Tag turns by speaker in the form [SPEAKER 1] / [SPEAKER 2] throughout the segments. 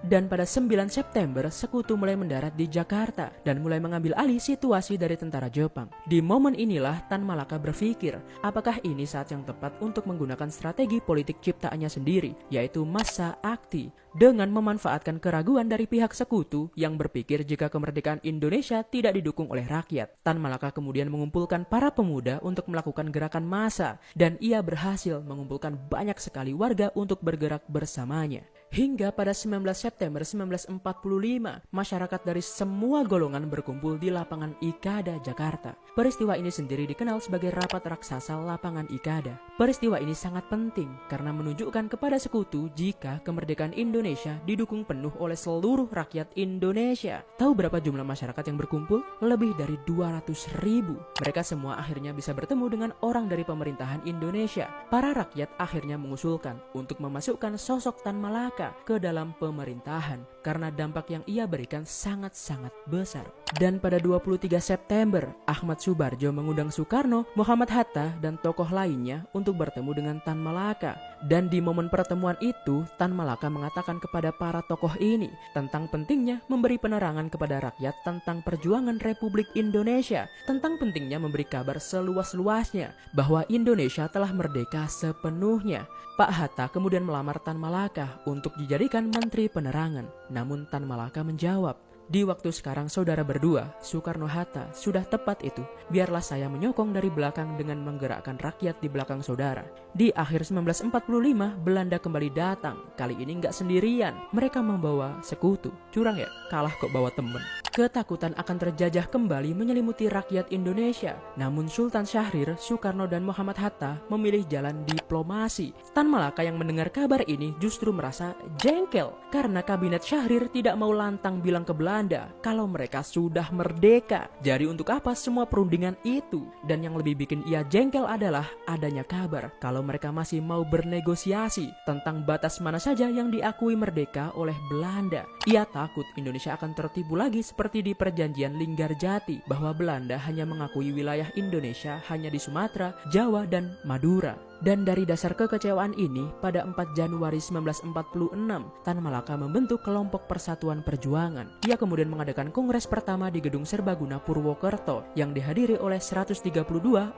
[SPEAKER 1] Dan pada 9 September, sekutu mulai mendarat di Jakarta dan mulai mengambil alih situasi dari tentara Jepang. Di momen inilah Tan Malaka berpikir, apakah ini saat yang tepat untuk menggunakan strategi politik ciptaannya sendiri, yaitu massa akti, dengan memanfaatkan keraguan dari pihak sekutu yang berpikir jika kemerdekaan Indonesia tidak didukung oleh rakyat. Tan Malaka kemudian mengumpulkan para pemuda untuk melakukan gerakan massa, dan ia berhasil mengumpulkan banyak sekali warga untuk bergerak bersamanya. Hingga pada 19 September 1945, masyarakat dari semua golongan berkumpul di lapangan Ikada, Jakarta. Peristiwa ini sendiri dikenal sebagai rapat raksasa lapangan Ikada. Peristiwa ini sangat penting karena menunjukkan kepada sekutu jika kemerdekaan Indonesia didukung penuh oleh seluruh rakyat Indonesia. Tahu berapa jumlah masyarakat yang berkumpul? Lebih dari 200.000. Mereka semua akhirnya bisa bertemu dengan orang dari pemerintahan Indonesia. Para rakyat akhirnya mengusulkan untuk memasukkan sosok Tan Malaka ke dalam pemerintahan karena dampak yang ia berikan sangat-sangat besar. Dan pada 23 September, Ahmad Subarjo mengundang Soekarno, Muhammad Hatta, dan tokoh lainnya untuk bertemu dengan Tan Malaka. Dan di momen pertemuan itu, Tan Malaka mengatakan kepada para tokoh ini tentang pentingnya memberi penerangan kepada rakyat tentang perjuangan Republik Indonesia, tentang pentingnya memberi kabar seluas-luasnya bahwa Indonesia telah merdeka sepenuhnya. Pak Hatta kemudian melamar Tan Malaka untuk dijadikan Menteri Penerangan. Namun Tan Malaka menjawab, "Di waktu sekarang saudara berdua, Soekarno-Hatta, sudah tepat itu. Biarlah saya menyokong dari belakang dengan menggerakkan rakyat di belakang saudara." Di akhir 1945, Belanda kembali datang. Kali ini nggak sendirian, mereka membawa sekutu. Curang ya, kalah kok bawa temen. Ketakutan akan terjajah kembali menyelimuti rakyat Indonesia. Namun Sultan Syahrir, Soekarno, dan Muhammad Hatta memilih jalan diplomasi. Tan Malaka yang mendengar kabar ini justru merasa jengkel karena kabinet Syahrir tidak mau lantang bilang ke Belanda kalau mereka sudah merdeka. Jadi untuk apa semua perundingan itu? Dan yang lebih bikin ia jengkel adalah adanya kabar kalau mereka masih mau bernegosiasi tentang batas mana saja yang diakui merdeka oleh Belanda. Ia takut Indonesia akan tertipu lagi seperti di perjanjian Linggarjati bahwa Belanda hanya mengakui wilayah Indonesia hanya di Sumatera, Jawa, dan Madura. Dan dari dasar kekecewaan ini, pada 4 Januari 1946, Tan Malaka membentuk kelompok Persatuan Perjuangan. Ia kemudian mengadakan kongres pertama di Gedung Serbaguna Purwokerto yang dihadiri oleh 132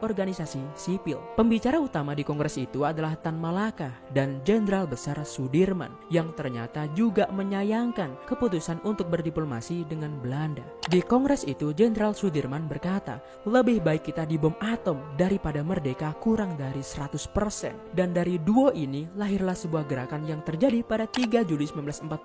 [SPEAKER 1] organisasi sipil. Pembicara utama di kongres itu adalah Tan Malaka dan Jenderal Besar Sudirman yang ternyata juga menyayangkan keputusan untuk berdiplomasi dengan Belanda. Di kongres itu, Jenderal Sudirman berkata, "Lebih baik kita dibom atom daripada merdeka kurang dari 100%. Dan dari duo ini lahirlah sebuah gerakan yang terjadi pada 3 Juli 1945